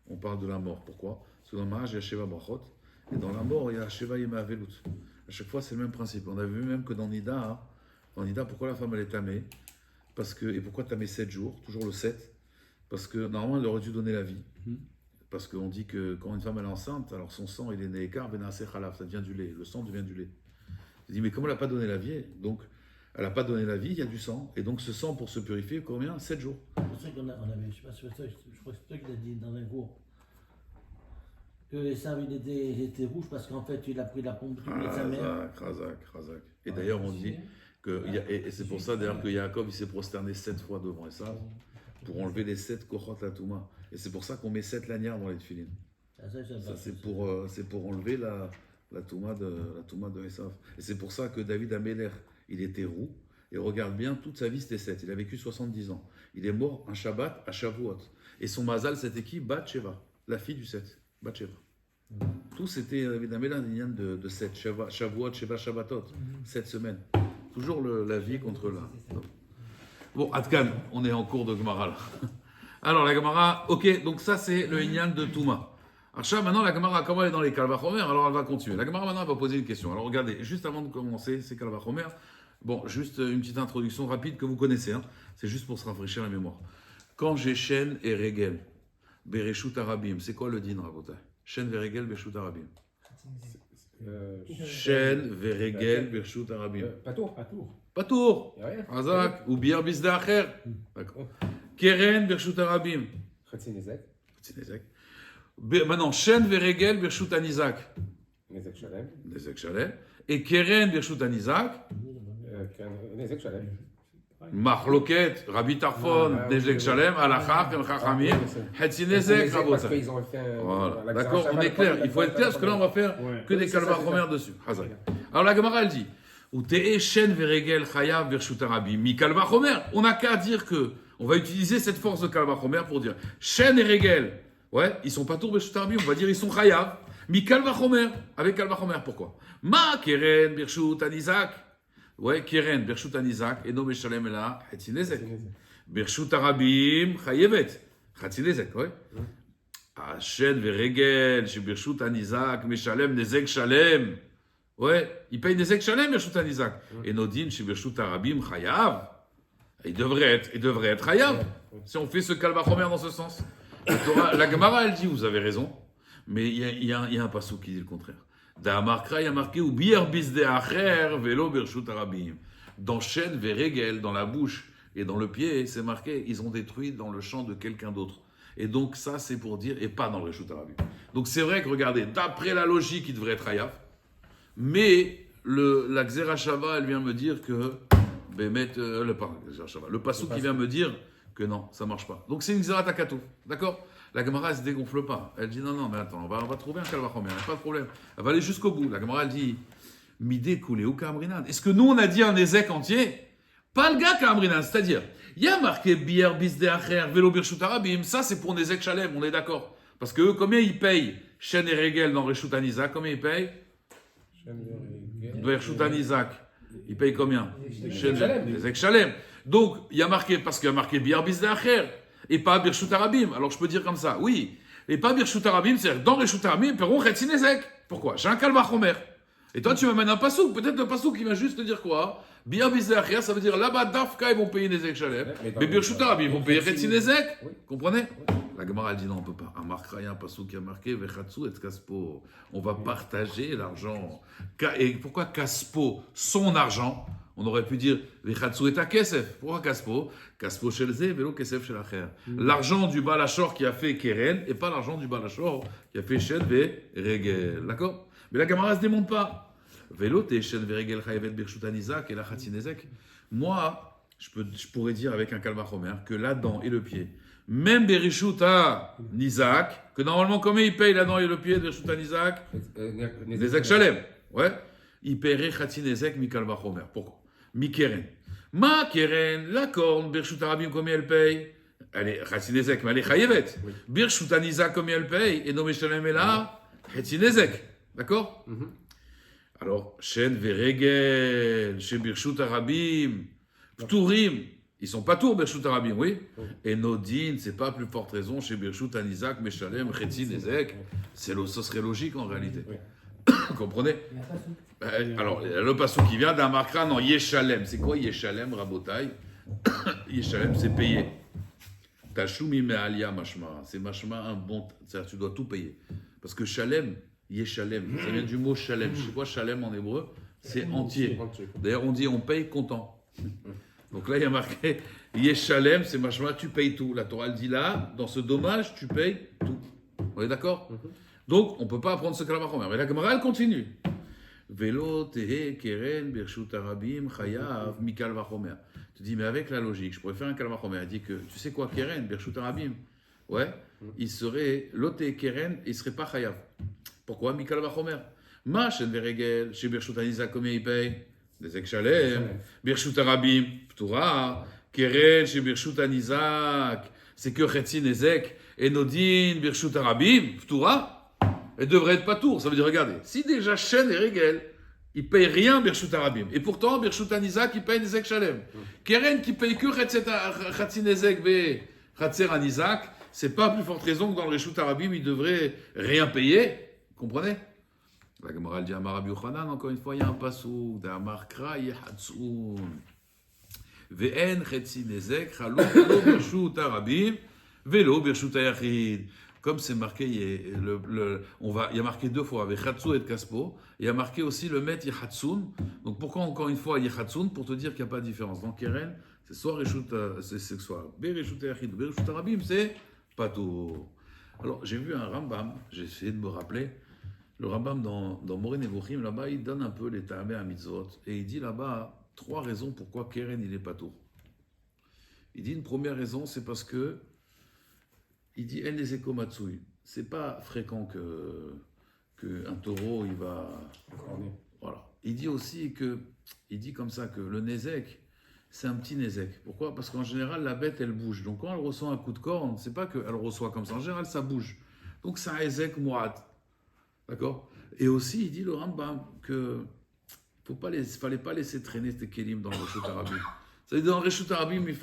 on parle de la mort. Pourquoi? Parce que dans le mariage, il y a Sheva Brachot. Et dans la mort, il y a Sheva Yema Avelut. À chaque fois, c'est le même principe. On a vu même que dans Nida, pourquoi la femme elle est tamée? Et pourquoi tamée 7 jours? Toujours le 7. Parce que normalement, elle aurait dû donner la vie. Parce qu'on dit que quand une femme elle est enceinte, alors son sang il est né écart, benasé khalaf, ça devient du lait. Le sang devient du lait. Il dit, mais comme elle n'a pas donné la vie, donc elle n'a pas donné la vie, il y a du sang. Et donc ce sang, pour se purifier, combien? 7 jours. C'est pour ça qu'on avait, je sais pas si c'est ça, je crois que c'est toi qui l'as dit dans un cours. Que les sables, il était rouge parce qu'en fait, il a pris la pompe de sa mère. Razak. Et d'ailleurs, on dit que, et c'est pour ça d'ailleurs que Yaakov, il s'est prosterné 7 fois devant Esav pour enlever les 7 kochot la touma. Et c'est pour ça qu'on met 7 lanières dans les tefilines. Ça, c'est pour enlever la touma de Esav. Et c'est pour ça que David Améler, il était roux. Et regarde bien, toute sa vie, c'était 7. Il a vécu 70 ans. Il est mort un Shabbat à Shavuot. Et son mazal, c'était qui? Bat Sheva. la fille du 7, Bathsheba. Tout c'était évidemment l'inyan de 7, Shavuot, Sheva, Shabbatot, 7 semaines. Toujours la vie contre la. Bon, Atkan, on est en cours de Gemara là. Alors la Gemara, ok, donc ça c'est le inyan de Touma. Alors maintenant la Gemara, comment elle est dans les Kalvachomer, alors elle va continuer. La Gemara maintenant elle va poser une question. Alors regardez, juste avant de commencer ces Kalvachomer, bon, juste une petite introduction rapide que vous connaissez, hein. C'est juste pour se rafraîchir la mémoire. Quand j'ai Shen et Regel, Bereshut Arabim, c'est quoi le din, Rabotai? Shen Veregel Bereshut Arabim. Shen Veregel Bereshut Arabim. Patour. Patour. Y a rien. Azak, ou Bir Bizda Acher. D'accord. Keren Bereshut Arabim. Khatsinezek. Netzik. Maintenant, Shen Veregel Bereshut Anizak. Nezek Shalem. Nezek Shalem. Et Keren Bereshut Anizak. Nezek Shalem. Machloket, Rabbi Tarfon, Nezek Shalem, Alachar, Ken Chachamim, Hetzi Nezek, Parce Rabotai. qu'ils ont fait Voilà, d'accord, on est clair. Il faut être clair parce que là on va faire que des calvachomer dessus. Hazak. Alors la Gemara elle dit, ou te'e shen veregel chayav bershut arabim mi calvachomer. On n'a qu'à dire que on va utiliser cette force de calvachomer pour dire shen et regel. Ouais, ils sont pas tour bershut arabim. On va dire ils sont chayav mi calvachomer avec calvachomer. Pourquoi? Ma keren bershut anizak. Ouais, keren bershut anizak et no meshalem ela hetzi nezek. Bershut arabim chayevet. Hetzi nezek, ouais. Shen veregel chez bershut anizak meshalem nezek shalem. Ouais, il paye des Shalem, Bershut Anizak. Et Nodin, chez Bershut Arabim, Chayav. Il devrait être Chayav. Si on fait ce Kalvachomer dans ce sens. La Gemara, elle dit, vous avez raison. Mais il y a un passou qui dit le contraire. Da'amarkra, il y a marqué, ou bier bisde acher, velo Bershut Arabim. Dans Shen, Veregel, dans la bouche et dans le pied, c'est marqué, ils ont détruit dans le champ de quelqu'un d'autre. Et donc, ça, c'est pour dire, et pas dans le Bershut Arabim. Donc, c'est vrai que, regardez, d'après la logique, il devrait être Chayav. Mais la Xera Shava, elle vient me dire que le passou qui vient me dire que non, ça marche pas. Donc c'est une Xera Takatou, d'accord? La Gemara, elle se dégonfle pas. Elle dit non, mais attends, on va trouver un Kalvachomer, pas de problème. Elle va aller jusqu'au bout. La Gemara, elle dit Midé Koulé ou Kamrinan. Est-ce que nous, on a dit un Ezek entier? Pas le gars Kamrinan, c'est-à-dire, il y a marqué Bier, Bisde Acher, Velo Birshut Arabim, ça c'est pour Nezek Shalem, on est d'accord. Parce que eux, combien ils payent Shen et Regel dans Reshut Anizak, combien ils payent? Bershut Anizak, il paye combien? Nezek Shalem. Donc, il y a marqué, parce qu'il y a marqué Bier Bisde Acher, et pas Birshut Arabim. Alors je peux dire comme ça, oui, et pas Birshut Arabim, c'est-à-dire dans Reshut Arabim, Perron Chetzi Nezek. Pourquoi? J'ai un Kalvachomer. Et toi, tu m'amènes un passouk, peut-être le passouk qui va juste te dire quoi? Bier Bisde Acher, ça veut dire là-bas, Dafka, ils vont payer Nezek Shalem, mais Birshut Arabim, ils vont payer Chetzi Nezek. Comprenez? La Gemara, elle dit non, on ne peut pas. Un marquera, il y a un passouk qui a marqué Vechatsu et Kaspo. On va partager l'argent. Et pourquoi Kaspo, son argent? On aurait pu dire Vechatsu et Kesef. Pourquoi Kaspo? Kaspo Shelze, Velo Kesef Shelacher. L'argent du Balachor qui a fait Keren et pas l'argent du Balachor qui a fait Shen Ve Regel. D'accord? Mais la Gemara ne se démonte pas. Velo te Shen Ve Regel Chayevet Birshut Anizak et la Chatzinezek. Moi, je pourrais dire avec un Kalvachomer que la dent et le pied. Même Bereshut Nizak, que normalement, combien il paye la dent et le pied de Bereshut Nizak? Nezek Shalem. Ouais. Il paierait Chatzi Nezek Mikal Vachomer. Pourquoi? Mikeren. Ma Keren, la corne, Bereshut Arabim, combien elle paye? Elle est Chatzi Nezek, mais elle est Chayevet. Bereshut Nizak, combien elle paye? Et Nome Shalem est là, Chatzi Nezek. D'accord? Alors, Shen Veregel, chez Bereshut Arabim, Pturim. Ils sont pas tours, Bershut Arabim, oui. Et Nodin, c'est pas plus forte raison chez Bershut Anizak, Meshalem, Chetzi, Nezek. Ce serait logique en réalité. Vous comprenez? Alors, le passou qui vient d'un markra, non, Yeshalem. C'est quoi Yeshalem, Rabotai? Yeshalem, c'est payer. Tashumi me'alia mashma. C'est mashma un bon. C'est-à-dire, tu dois tout payer. Parce que Shalem, Yeshalem, ça vient du mot Shalem. Je sais quoi, Shalem en hébreu? C'est entier. D'ailleurs, on dit on paye content. Donc là, il y a marqué Yeshalem, c'est machma, tu payes tout. La Torah elle dit là, dans ce dommage, tu payes tout. On est d'accord? Donc, on ne peut pas apprendre ce Kalvachomer. Mais la Gemara, elle continue. Velo tehe keren bershut arabim chayav mi Kalvachomer. Tu dis, mais avec la logique, je pourrais faire un Kalvachomer. Elle dit que, tu sais quoi, keren bershut arabim? Ouais, il serait, lote keren, il ne serait pas chayav. Pourquoi? Mi Kalvachomer. Ma shen veregel, chez bershut anizak, combien il paye? Nezek Shalem, Birshut Arabim, Ptura, Keren, chez Birshut Anizak, c'est que Chetzi Nezek, Et Nodin, Birshut Arabim, Ptoura, elle devrait être patour. Ça veut dire, regardez, si déjà Shen et Regel, ils payent rien Birshut Arabim. Et pourtant, Birshut Anizak, ils payent Nezek Shalem. Keren qui paye que Chatzi Nezek ve Chatzer Anizak, c'est pas à plus forte raison que dans le Reshut Arabim, ils devraient rien payer. Vous comprenez? La Gemara dit à Rabbi Yochanan, encore une fois, il y a un passouk, d'Amar Kra Yehatsun. Ve'en Chetzi Nezek, Chalo Birshut Arabim, Velo Birshut Ayachid. Comme c'est marqué, il y a marqué 2 fois, avec Chatsu et Kaspo, il y a marqué aussi le Met Yehatsun. Donc pourquoi encore une fois Yehatsun? Pour te dire qu'il n'y a pas de différence. Dans Keren, c'est soit Reshut, c'est soit Bereshut Ayachid ou Bereshut Arabim, c'est pas tout. Alors j'ai vu un Rambam, j'ai essayé de me rappeler. Le Rambam dans Moreh Nevuchim, là-bas, il donne un peu les Ta'ameh à Mitzvot. Et il dit là-bas 3 raisons pourquoi Keren, il est pas tout. Il dit une première raison, c'est parce que il dit En Nezeko Matsui. C'est pas fréquent que un taureau, il va. Voilà. Il dit aussi il dit comme ça que le Nezek, c'est un petit Nezek. Pourquoi? Parce qu'en général, la bête, elle bouge. Donc quand elle reçoit un coup de corne, c'est pas qu'elle reçoit comme ça. En général, ça bouge. Donc c'est un Ezek Mouad. D'accord? Et aussi, il dit le Rambam que fallait pas laisser traîner ces kélim dans le Reshut Arabim. C'est-à-dire, dans le Reshut Arabim, il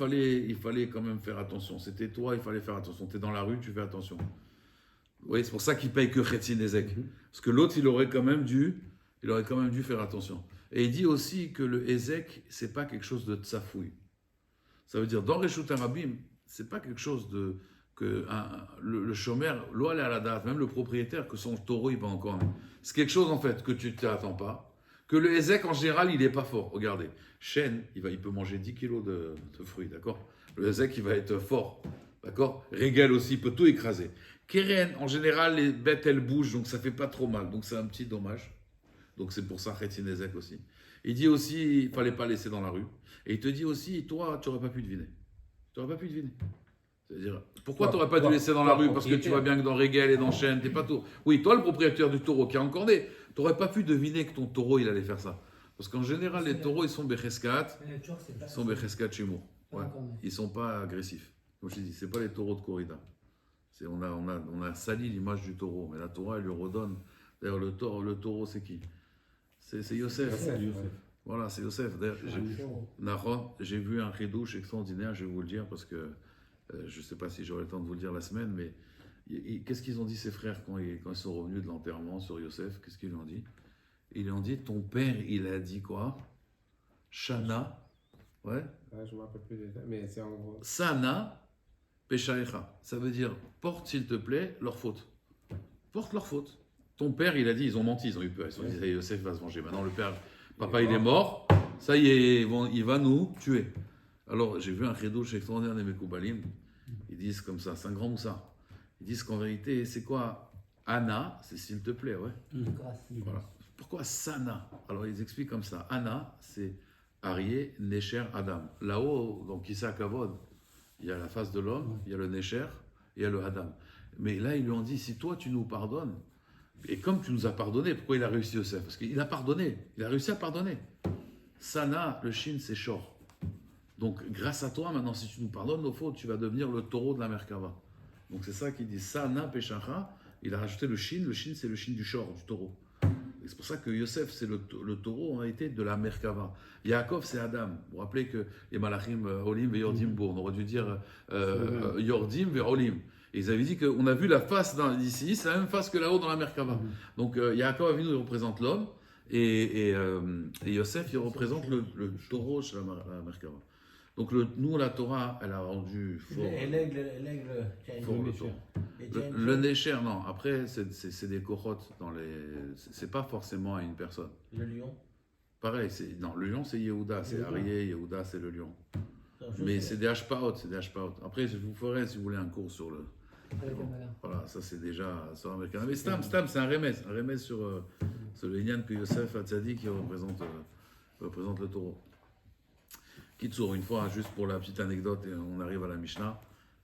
fallait quand même faire attention. C'était toi, il fallait faire attention. Tu es dans la rue, tu fais attention. Vous voyez, c'est pour ça qu'il paye que Chetzi Nezek. Parce que l'autre, il aurait quand même dû faire attention. Et il dit aussi que le Ezek, c'est pas quelque chose de tsafouille. Ça veut dire, dans Reshut Arabim, c'est pas quelque chose le chômeur, l'oal à la date, même le propriétaire, que son taureau, il va encore. C'est quelque chose, en fait, que tu ne t'attends pas. Que le Ezek, en général, il n'est pas fort. Regardez, chêne, il peut manger 10 kilos de fruits, d'accord? Le Ezek, il va être fort, d'accord? Régel aussi, il peut tout écraser. Keren, en général, les bêtes, elles bougent, donc ça ne fait pas trop mal. Donc c'est un petit dommage. Donc c'est pour ça, Chetzi Nezek aussi. Il dit aussi, il ne fallait pas laisser dans la rue. Et il te dit aussi, toi, tu n'aurais pas pu deviner. Tu n'aurais pas pu deviner. C'est-à-dire, pourquoi tu n'aurais pas dû laisser dans la rue? Parce que tu vois bien que dans Régel et dans Chêne, t'es pas tout. Oui, toi, le propriétaire du taureau qui a encore né, tu n'aurais pas pu deviner que ton taureau, il allait faire ça. Parce qu'en général, les taureaux, ils sont Becheskat, ils sont Becheskat Shimo. Ouais. Ils ne sont pas agressifs. Comme je te dis, ce n'est pas les taureaux de corrida. On a sali l'image du taureau, mais la Torah, elle lui redonne. D'ailleurs, le taureau, c'est qui? C'est Yosef. Voilà, c'est Yosef. D'ailleurs, j'ai vu un chidouche extraordinaire, je vais vous le dire, parce que je ne sais pas si j'aurai le temps de vous le dire la semaine, mais qu'est-ce qu'ils ont dit ses frères quand ils sont revenus de l'enterrement sur Yosef? Qu'est-ce qu'ils lui ont dit? Ils lui ont dit, ton père, il a dit quoi? Shana, ouais? Je ne me rappelle plus des détails, mais c'est en gros. Sana, Peshaecha. Ça veut dire, porte s'il te plaît leur faute. Porte leur faute. Ton père, il a dit, ils ont menti, ils ont eu peur. Ils se sont dit, Yosef va se venger. Maintenant, papa, il est mort. Ça y est, il va nous tuer. Alors, j'ai vu un chidouche extraordinaire des Mekoubalim. Ils disent comme ça, c'est un grand moussa. Ils disent qu'en vérité, c'est quoi? Anna, c'est s'il te plaît, ouais. Voilà. Pourquoi Sana? Alors, ils expliquent comme ça. Anna, c'est Arié, Necher, Adam. Là-haut, donc Issa Kavod, il y a la face de l'homme, il y a le Necher, il y a le Adam. Mais là, ils lui ont dit, si toi, tu nous pardonnes, et comme tu nous as pardonné, pourquoi il a réussi Yosef? Parce qu'il a pardonné, il a réussi à pardonner. Sana, le Shin, c'est Shor. Donc, grâce à toi, maintenant, si tu nous pardonnes nos fautes, tu vas devenir le taureau de la Merkava. Donc, c'est ça qu'il dit. Sana Peshacha, il a rajouté le Shin. Le Shin, c'est le Shin du Shor, du taureau. Et c'est pour ça que Yosef, c'est le taureau en réalité de la Merkava. Yaakov, c'est Adam. Vous vous rappelez que les Malachim, Olim et Yordim, on aurait dû dire Yordim et Olim. Et ils avaient dit qu'on a vu la face d'ici, c'est la même face que là-haut dans la Merkava. Donc, Yaakov Avinu, il représente l'homme. Et Yosef, il représente le taureau chez la Merkava. Donc nous, la Torah, elle a rendu fort. Et l'aigle, fort le taureau. Le Necher, non. Après, c'est des cohortes. C'est pas forcément à une personne. Le lion? Pareil, le lion, c'est Yehuda. C'est Arié, Yehuda, c'est le lion. Mais c'est des Hashpaot. Après, je vous ferai, si vous voulez, un cours sur le... Voilà, ça c'est déjà sur l'américain. Mais Stam, c'est un remède sur le Inyan que Yosef Hatzadi qui représente le taureau. Kitsour, une fois, juste pour la petite anecdote, et on arrive à la Mishnah,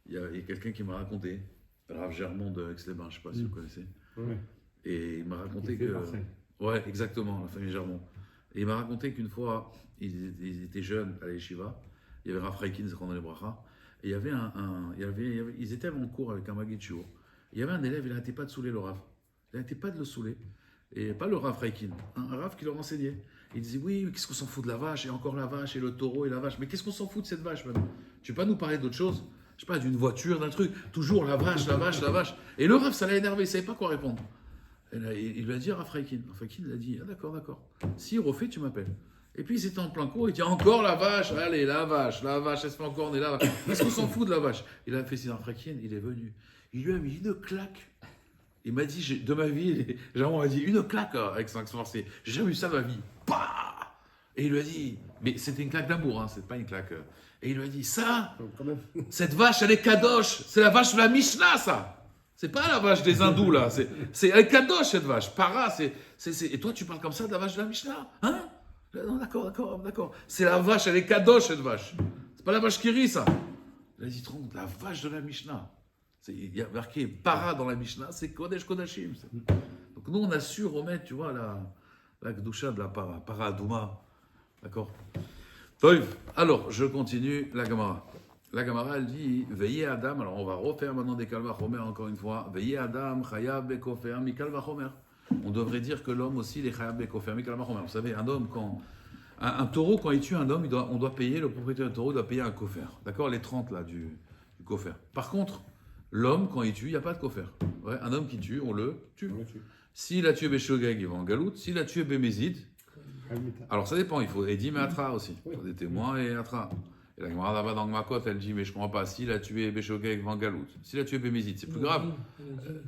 il y a quelqu'un qui m'a raconté, Rav Germont de Aix-les-Bains, je ne sais pas si vous connaissez. Oui. Et il m'a raconté que... Ouais, exactement, la famille Germont. Et il m'a raconté qu'une fois, ils étaient jeunes à l'Yeshiva, il y avait Rav Freikin, Zechron les Bracha, Et il y avait ils étaient en cours avec un Maguichou. Il y avait un élève, il n'arrêtait pas de saouler le Rav. Il n'arrêtait pas de le saouler. Et pas le Rav Reikin, un Rav qui leur enseignait. Il disait, oui, mais qu'est-ce qu'on s'en fout de la vache, et encore la vache, et le taureau, et la vache. Mais qu'est-ce qu'on s'en fout de cette vache maintenant? Tu peux pas nous parler d'autre chose? Je sais pas, d'une voiture, d'un truc. Toujours la vache, la vache, la vache. Et le Rav, ça l'a énervé, il ne savait pas quoi répondre. Et là, il lui a dit à Rav Reikin. Rav Reikin, il a dit, ah d'accord, d'accord. Si refait, tu m'appelles. Et puis, ils étaient en plein cours, il dit, encore la vache, allez, la vache, elle se fait encore, on est là. Qu'est-ce qu'on s'en fout de la vache? Il a fait ça, Rav Reikin, il est venu. Il lui a mis une claque. Il m'a dit, de ma vie, on m'a dit, une claque avec son accent forcé. J'ai jamais vu ça de ma vie. Bah! Et il lui a dit, mais c'était une claque d'amour, hein, c'est pas une claque. Et il lui a dit, ça, cette vache, elle est kadosh. C'est la vache de la Mishnah, ça. C'est pas la vache des hindous, là. Elle est kadosh, cette vache. Para, et toi, tu parles comme ça de la vache de la Mishnah? Hein? Non, d'accord. C'est la vache, elle est kadosh, cette vache. C'est pas la vache qui rit, ça. Il a dit, la vache de la Mishnah. Il y a marqué para dans la Mishnah, c'est Kodesh Kodashim. Donc nous, on a su remettre, tu vois, la Gdusha de la para Adouma. D'accord? Alors, je continue la Gemara. La Gemara, elle dit, veillez Adam. Alors, on va refaire maintenant des Kalvachomer encore une fois. Veillez Adam, Chayab Bekofer, Mikal Vachomer. On devrait dire que l'homme aussi, les Chayab Bekofer, Mikal Vachomer. Vous savez, un homme, un taureau, quand il tue un homme, on doit payer, le propriétaire du taureau doit payer un kofer. D'accord? Les 30 là, du kofer. Par contre, l'homme, quand il tue, il n'y a pas de kofer. Ouais, un homme qui tue, on le tue. S'il a tué Béchogeg, il va en galoute. S'il a tué Bémézid, alors ça dépend, il faut Edim et Atra aussi. Il faut des témoins et Atra. Et la Gemara là-bas dans Gmakot, elle dit, mais je ne comprends pas, s'il a tué Béchogeg, il va en galoute. S'il a tué Bémézid, c'est plus grave.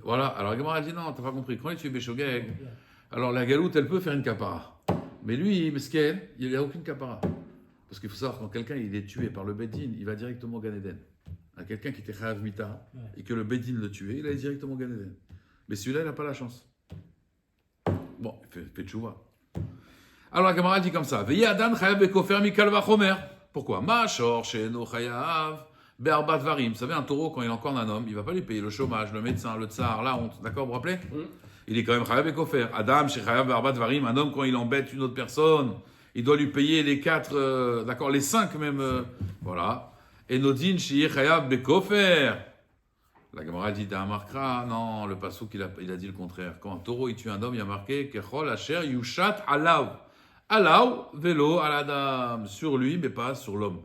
Voilà, alors la Gemara elle dit, non, tu n'as pas compris. Quand il a tué Béchogeg, alors la galoute, elle peut faire une capara. Mais lui, Mesken, il n'y a aucune capara. Parce qu'il faut savoir, quand quelqu'un il est tué par le Beddin, il va directement au Gan Eden. À quelqu'un qui était Chayav Mita et que le Beddin le tuait, il allait directement au Gan Eden. Mais celui-là, il n'a pas la chance. Bon, il fait tchouva. Alors la Gemara dit comme ça, Veillez Adam Chayav Bekofer Mikal Vachomer. Pourquoi? Machor Sheno Chayav Be'arbat Varim. Vous savez, un taureau, quand il est encore un homme, il ne va pas lui payer le chômage, le médecin, le tsar, la honte. D'accord, vous vous rappelez? Il est quand même Chayav Bekofer. Adam Chayav Be'arbat Varim, un homme, quand il embête une autre personne, il doit lui payer les 4, d'accord, les 5 même. Voilà. Et Nodin Shir Chayav Bekofer. La Gemara dit Markra, non, le pasouk il a dit le contraire. Quand un taureau il tue un homme, il a marqué Kechol Asher Yushat Alav. Alav, vélo, aladam, sur lui, mais pas sur l'homme.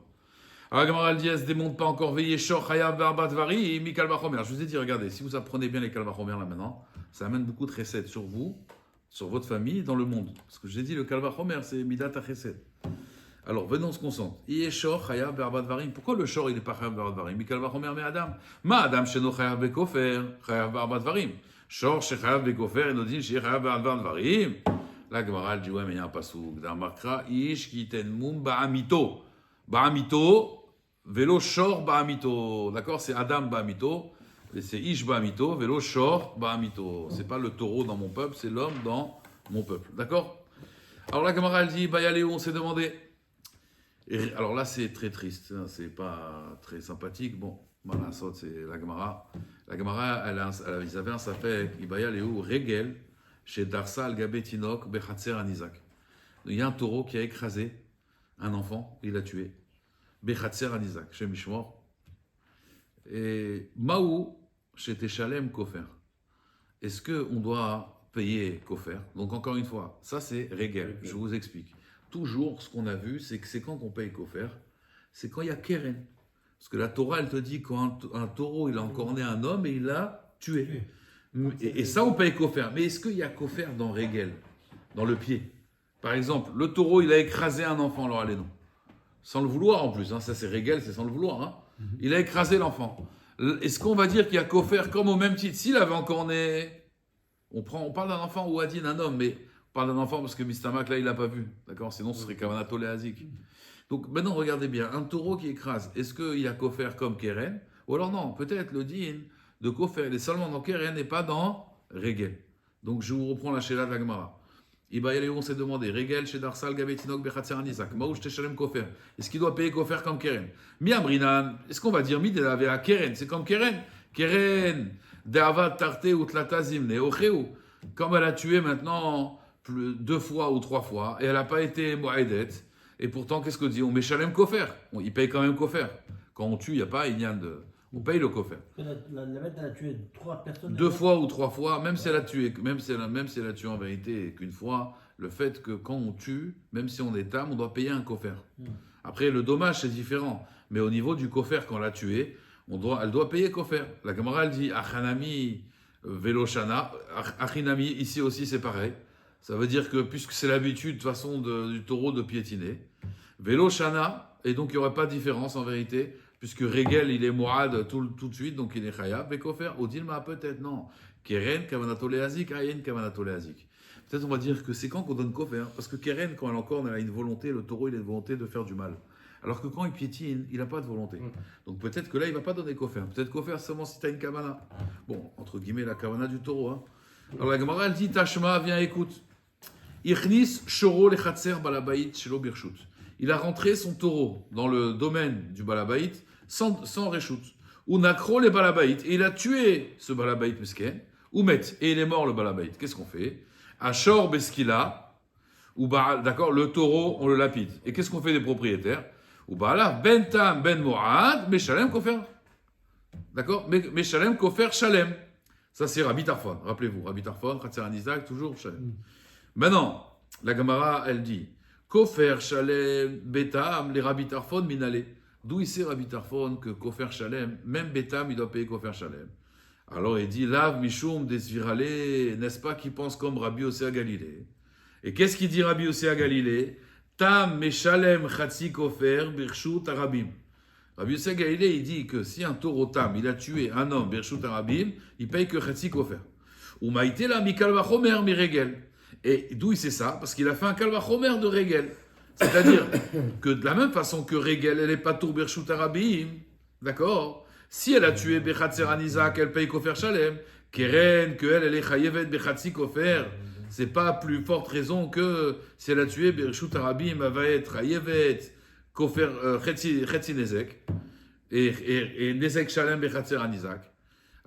Alors la Gemara dit elle ne se démonte pas encore veillé Shor Chayav Barbat Vari et Mikal Vachomer. Je vous ai dit, regardez, si vous apprenez bien les Kalvachomer là maintenant, ça amène beaucoup de recettes sur vous, sur votre famille, dans le monde. Parce que je vous ai dit, le Kalvachomer, c'est Midat HaChesed. Alors, venons, on se concentre. Yeshor, Chayav, Berbat Varim. Pourquoi le Shor, il n'est pas Chayav, Berbat Varim? Mikal Vachomer, mais Adam. Ma Adam, Sheno, Chayav, Bekofer, Chayav, Berbat Varim. Shor, Chayav, Bekofer, et Nodin, Chayav, Berbat Varim. La Gemara, elle dit, ouais, mais il y a un pasouk. Dans Markra, Ish, Kiten, Mum, Ba'amito. Ba'amito, vélo, Shor, Ba'amito. D'accord? C'est Adam, Ba'amito. Et c'est Ish, Ba'amito, vélo, Shor, Ba'amito. C'est pas le taureau dans mon peuple, c'est l'homme dans mon peuple. D'accord? Alors, la Gemara, elle dit, Bayaléo, on s'est demandé. Et alors là, c'est très triste, hein, c'est pas très sympathique. Bon, voilà, ça, c'est la Gemara. La Gemara, ils avaient un sapek, Ibaya Léou, Regel, chez Darsa al-Gabetinok, Bechatser Anizak. Il y a un taureau qui a écrasé un enfant, il l'a tué. Bechatser Anizak, chez Mishmor. Et Maou, chez Teshalem Kofer. Est-ce qu'on doit payer Kofer? Donc encore une fois, ça c'est Regel, je vous explique. Toujours, ce qu'on a vu, c'est que c'est quand on paye Kofer, c'est quand il y a Keren. Parce que la Torah, elle te dit quand un taureau, il a encore né un homme et il l'a tué. Et ça, on paye Kofer. Mais est-ce qu'il y a Kofer dans Regel, dans le pied? Par exemple, le taureau, il a écrasé un enfant, alors allez non. Sans le vouloir en plus, hein. Ça c'est Regel, c'est sans le vouloir. Hein. Il a écrasé l'enfant. Est-ce qu'on va dire qu'il y a Kofer comme au même titre? S'il avait encore né, on parle d'un enfant ou Adin, un homme, mais on parle d'un enfant parce que Mistamak, là, il l'a pas vu. D'accord? Sinon, ce serait Kavanato Léazik. Donc maintenant, regardez bien. Un taureau qui écrase, est-ce qu'il y a Kofer comme Keren? Ou alors non, peut-être le din de Kofer, il est seulement dans Keren et pas dans Regel. Donc je vous reprends la Sheila de la Gemara. Ibaïléou, on s'est demandé, Regel, chez Darsal, Gabetinok, Bechatser Anizak, Maouch, Teshalem Kofer. Est-ce qu'il doit payer Kofer comme Keren? Miamrinan, est-ce qu'on va dire Midelavé à Keren? C'est comme Keren. Keren, De'avad Tarte ou Tlata Zimne, Ocheu. Comme elle a tué maintenant 2 fois ou 3 fois, et elle n'a pas été Moaedet, et pourtant, qu'est-ce qu'on dit? On met Shalem Kofer. Il paye quand même Kofer. Quand on tue, il n'y a pas Inyan de. On paye le kofer. La bête, elle a tué 3 personnes. 2 fois ou 3 fois, même si elle a tué, même si elle a tué en vérité qu'une fois, le fait que quand on tue, même si on est tam, on doit payer un kofer. Après, le dommage, c'est différent. Mais au niveau du kofer, quand on l'a tué, elle doit payer kofer. La Gemara, elle dit Achanami veloshana. Achinami, ici aussi, c'est pareil. Ça veut dire que, puisque c'est l'habitude, de toute façon, du taureau de piétiner, veloshana, et donc il n'y aurait pas de différence en vérité, puisque Regel, il est Mourad tout de suite, donc il est Chayab, et kofer, Odilma, peut-être, non. Keren, Kavanato Leazik, Ayen, Kavanato Leazik. Peut-être on va dire que c'est quand qu'on donne kofer, parce que Keren, quand elle a une volonté, le taureau, il a une volonté de faire du mal. Alors que quand il piétine, il n'a pas de volonté. Donc peut-être que là, il ne va pas donner kofer. Peut-être kofer seulement si tu as une kavana. Bon, entre guillemets, la kavana du taureau. Hein. Alors la Gemara, elle dit, Tashma, viens, écoute. Ichnis shoro lechatser balabait shelo birshut. Il a rentré son taureau dans le domaine du balabait sans reshut. Ou nakro les balabait. Et il a tué ce balabait mesken. Ou met. Et il est mort le balabait. Qu'est-ce qu'on fait? Ashor beskila. Ou d'accord, le taureau, on le lapide. Et qu'est-ce qu'on fait des propriétaires? Ou ben tam ben mo'ad, meshalem kofer. D'accord? Meshalem kofer shalem. Ça, c'est Rabbi Tarfon. Rappelez-vous, Rabbi Tarfon, Khatser Anizak, toujours shalem. Maintenant, la Gemara, elle dit kofer shalem betam, les Rabbi Tarfon minale. D'où il sait Rabbi Tarfon que kofer shalem, même betam, il doit payer kofer shalem. Alors il dit lav mishum desvirale, n'est-ce pas qu'il pense comme Rabbi Osea Galilée? Et qu'est-ce qu'il dit Rabbi Osea Galilée? Tam meshalem chatzi kofer birshut arabim. Rabbi Osea Galilée, il dit que si un taureau tam, il a tué un homme birshut arabim, il paye que chatzi kofer. Ou maïté la mikal vachomer miregel. Et d'où il sait ça? Parce qu'il a fait un kal vachomer de regel. C'est-à-dire que de la même façon que regel, elle n'est pas tour birshut arabim, d'accord? Si elle a tué bechatzer anizak, elle paye kofer shalem. Keren, elle est chayevet bechatzi kofer. C'est pas plus forte raison que si elle a tué Birshut Arabim, elle va être Hayevet, Kofer, Chetzi Nezek, et Nezek Shalem Bechatzer Anizak.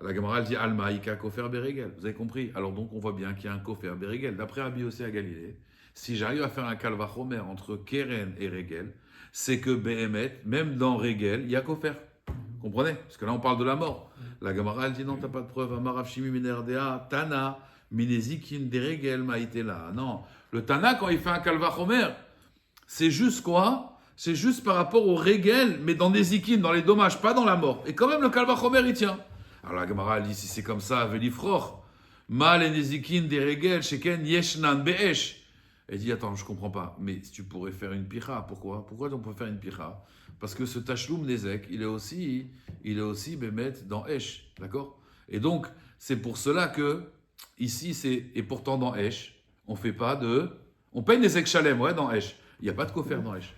La Gemara dit Alma, Ika Kofer Beregel. Vous avez compris? Alors donc on voit bien qu'il y a un Kofer Beregel. D'après Rabbi Osea Galilée, si j'arrive à faire un Kalvachomer entre Keren et Regel, c'est que Behemet, même dans Regel, il y a Kofer. Comprenez? Parce que là on parle de la mort. La Gemara elle dit non, t'as pas de preuve. Amarav Shimi Minerdea, Tana. Minezikin deregel maïtela. Non, le Tana, quand il fait un kalvachomer, c'est juste quoi? C'est juste par rapport au regel, mais dans des zikin, dans les dommages, pas dans la mort. Et quand même, le kalvachomer, il tient. Alors la Gemara dit, si c'est comme ça, velifroch, mal et nezikin des regel, sheken yeshnan be'esh. Elle dit, attends, je comprends pas, mais si tu pourrais faire une picha, pourquoi on peut faire une picha? Parce que ce tachloum nezek, il est aussi bémet dans esh, d'accord? Et donc, c'est pour cela que ici, et pourtant dans Esh, on fait pas de. On paye des Shalem, ouais, dans Esh. Il n'y a pas de kofer dans Esh.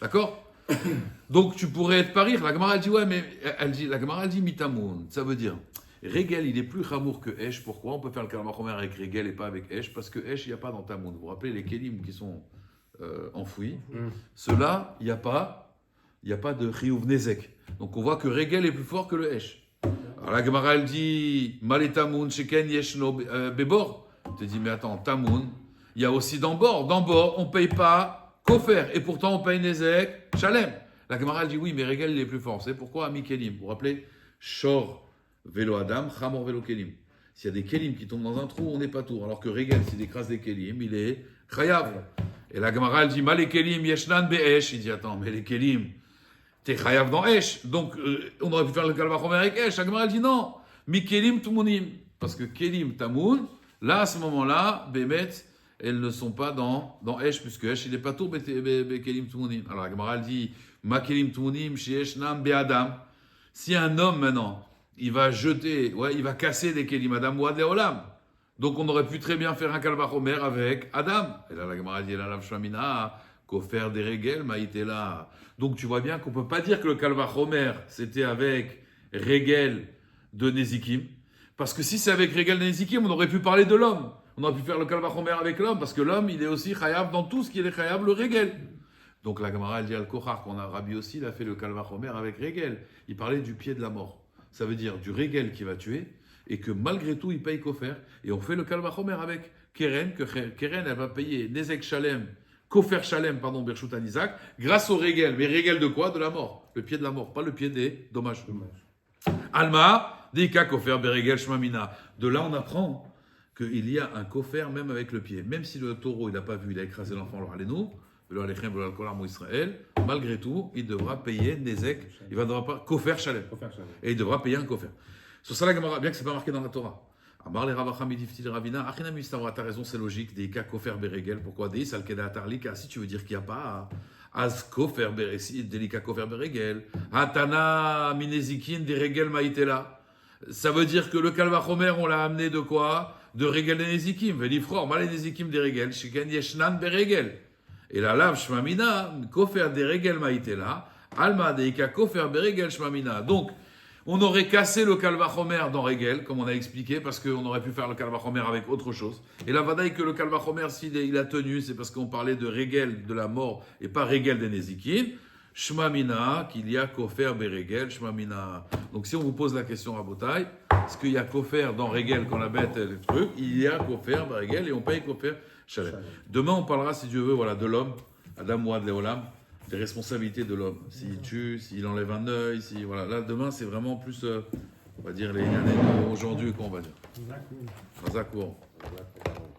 D'accord? Donc tu pourrais être parir. La Gemara elle dit, ouais, mais la Gemara elle dit mitamoun. Ça veut dire, Regel, il est plus chamour que Esh. Pourquoi on peut faire le kalvachomer avec Regel et pas avec Esh? Parce que Esh, il n'y a pas dans Tamoun. Vous vous rappelez les kelim qui sont enfouis? Ceux-là, il n'y a pas de chiyuv nezek. Donc on voit que Regel est plus fort que le Esh. Alors la Gemara elle dit Maletamoun sheken yeshno bebor. Tu te dis mais attends, Tamoun, il y a aussi dans bord. Dans bord, on ne paye pas kofer et pourtant on paye nezek shalem. La Gemara elle dit oui, mais Regel il est plus fort. C'est pourquoi ami kelim. Vous vous rappelez Shor velo adam, chamor velo kelim. S'il y a des kelim qui tombent dans un trou, on n'est pas tour. Alors que Regel, s'il écrase des kelim, il est chayav. Et la Gemara elle dit Mal les kelim yeshnan be'esh. Il dit attends, mais les kelim. T'es chayav dans Esh, donc on aurait pu faire le kalvachomer avec Esh. La Gemara dit non, mi kelim tumunim, parce que kelim tamoun, là à ce moment-là, bémet, elles ne sont pas dans Esh, puisque Esh il est pas tout kelim tumunim. Alors la Gemara dit ma kelim tumunim chez Esh nam be'adam. Si un homme maintenant, il va jeter, il va casser des kelim adam ou adéolam, donc on aurait pu très bien faire un kalvachomer avec Adam. Et là la Gemara dit la lav shlamina. Kofer des regel, maïté là. Donc tu vois bien qu'on ne peut pas dire que le kalvachomer c'était avec regel de Nezikim. Parce que si c'est avec regel de Nezikim, on aurait pu parler de l'homme. On aurait pu faire le kalvachomer avec l'homme, parce que l'homme il est aussi chayav dans tout ce qui est chayav, le regel. Donc la Gemara elle dit al-Kochar, qu'on a Rabbi aussi, il a fait le kalvachomer avec regel. Il parlait du pied de la mort. Ça veut dire du regel qui va tuer, et que malgré tout il paye kofer. Et on fait le kalvachomer avec Keren, que Keren elle va payer Nezek Shalem Kofer Shalem, pardon, Bershut Isaac, grâce au régel. Mais régel de quoi? De la mort. Le pied de la mort, pas le pied des dommages. Alma, Dika Kofer Beregel Shmamina. De là, on apprend qu'il y a un kofer même avec le pied. Même si le taureau, il n'a pas vu, il a écrasé l'enfant, alors allez-nous, Israël, malgré tout, il devra payer Nezek, il va devoir pas kofer Shalem. Et il devra payer un kofer. Sur ça, la Gemara, bien que ce n'est pas marqué dans la Torah. Amar le Ravacham Idifti le Ravina, Achinam Istavra, t'as raison, c'est logique, Deika Kofer Beregel, pourquoi Deis Alkeda Tarlika, si tu veux dire qu'il n'y a pas Az Kofer Beregel, Delika Kofer Beregel, Hatana Minezikin, des Regel Maïtela. Ça veut dire que le Kalvachomer, on l'a amené de quoi? De Regel des Nezikim, Velifror, Mal Nezikim des Regel, Shiken Yeshnan Beregel. Et la lave Shmamina, Kofer des Regel Maïtela, Alma Deika Kofer Beregel Shmamina. Donc, on aurait cassé le Kalvachomer dans Regel, comme on a expliqué, parce qu'on aurait pu faire le Kalvachomer avec autre chose. Et la vadaï que le Kalvachomer, s'il a tenu, c'est parce qu'on parlait de Regel, de la mort, et pas Regel des Nezikin. Shmamina, qu'il y a Kofer Beregel, Shmamina. Donc si on vous pose la question à Botaï, est-ce qu'il y a Kofer dans Regel quand la bête est le truc? Il y a Kofer Beregel et on paye Kofer Shalem. Demain, on parlera, si Dieu veut, voilà, de l'homme, Adam Ouad Leolam, des responsabilités de l'homme. S'il tue, s'il enlève un œil, si, voilà. Là, demain, c'est vraiment plus, on va dire, les années aujourd'hui, quoi, on va dire. Zakour.